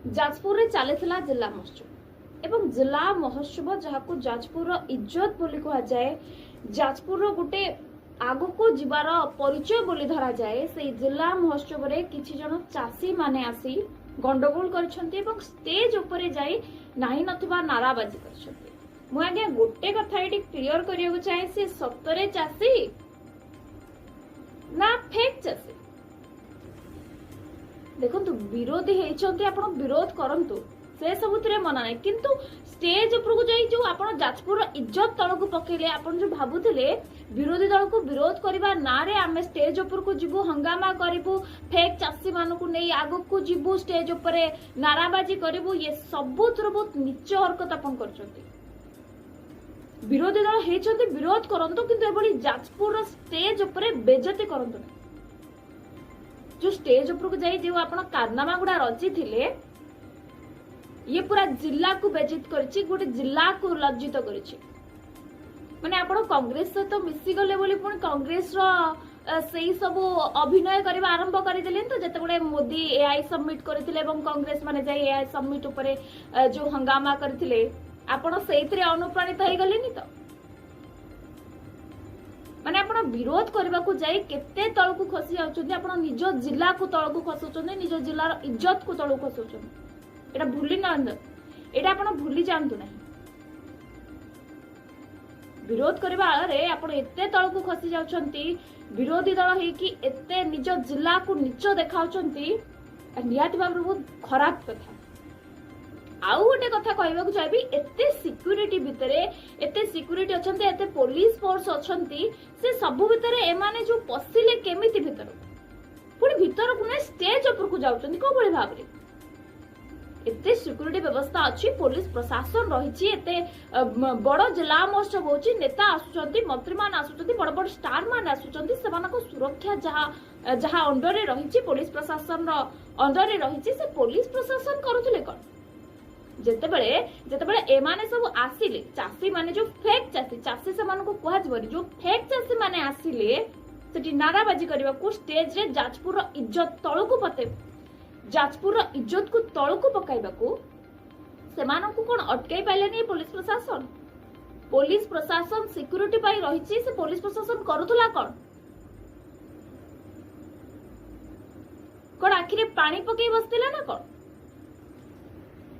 जाजपुर रे चलता जिला महोत्सव एवं जिला महोत्सव जहाँ जाजपुर इज्जत बोली कह जाए जाजपुर गोटे आग को जीवार परिचय बोली धरा जाए से जिला महोत्सव रे किछि जन चासी माने आसी गंडगोल करछन्ती एवं स्टेज ऊपर जाई नाही नथिबा नाराबाजी करछन्ती। मु आगे गोटे कथा एटी क्लियर करियो चाहे से सतरे चासी ना फेक चासी। देखंतु विरोधी हेचंती आपण विरोध करंतु से सबुतरे मना नाही किंतु स्टेज ऊपर को जाई जो आपण जाजपुर इज्जत तळ को पकेले आपण जो भाबुथिले विरोधी दल को विरोध करबा ना रे आमे स्टेज ऊपर को जिबु हंगामा करिबु फेक चासी मान को नै आगु को जिबु स्टेज ऊपर नाराबाजी करिबु ये सबुतर बहुत नीच हरकत आपण करचंती। विरोधी दल हेचंती विरोध करंतु किंतु एबडी जाजपुर स्टेज ऊपर बेइज्जती करंतु नहीं। जो स्टेज ऊपर को जाई जो आपण कारनामा गुडा रची थिले ये पूरा जिला को बेजित करछि गोटे जिला को लज्जित करछि। माने आपण कांग्रेस से तो मिसी गले बोली पुणी कांग्रेस रो सेही सब अभिनय करबा आरंभ करि देले तो जते गुडे मोदी एआई सबमिट करथिले एवं कांग्रेस माने जाई एआई सबमिट ऊपर जो हंगामा करथिले आपण सेहितरे अनुप्राणित होई गलेनी तो माने आपण विरोध करबा को जाई केते तळ को खसी जाउछन्ती आपण निज जिला को तळ को खसुछन्ती निज जिल्लार इज्जत को तळ को खसुछन्ती। एटा भूली न एटा आपण भूली जानतु नाही। विरोध करबा रे आपण एते तळ को खसी जाउछन्ती विरोधी दल हे कि एते निज जिला को नीच देखाउछन्ती निहाती भाबरे बहुत खराब कथा। आउ गोटे कथा कहबा को चाहबी एते सिक्युरिटी भितरे एते सिक्युरिटी अछन्ती एते पुलिस फोर्स अछन्ती से सब भितरे एमाने जो पसिले केमिति भितर पुणी भितर को ने स्टेज ऊपर को जाउछन्ती को बळे भाबरे एते सिक्युरिटी व्यवस्था अच्छी पुलिस प्रशासन रही एते बड़ जिला महोत्सव होची नेता आसुचंती मंत्री मान आसुचंती बड़ बड़ स्टार मान आसुचंती सेमानको सुरक्षा जहा जहा अंडर रे रही पुलिस प्रशासन रो अंडर रे रही से पुलिस प्रशासन करूथिले कोन जेतेबेले जेतेबेले एमाने सब आसिले चासी माने जो फेक चासी से मानको कहै जबरी जो फेक चासी माने आसिले सेठी नाराबाजी करबा को स्टेज रे जाजपुर रो इज्जत तळ को पते जाजपुर रो इज्जत को तळ को पकाइबा को सेमानको कोन अटकाई पाइलेनी पुलिस प्रशासन सिक्युरिटी पाई रहिछि से पुलिस प्रशासन करूथला कोन आखिरे पानी पकई बसतिला ना कोन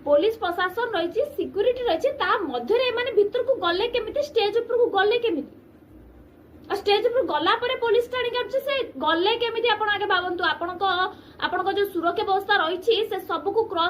पुलिस प्रशासन रही सिक्युरिटी रही ता मध्य रे माने भीतर को गले केमिति स्टेज ऊपर को गले केमिति स्टेज ऊपर गला परे पुलिस टाणी करछ से गले केमिति आपण आगे भाबंतु आपण को जो सुरक्षा व्यवस्था रही से सब को क्रॉस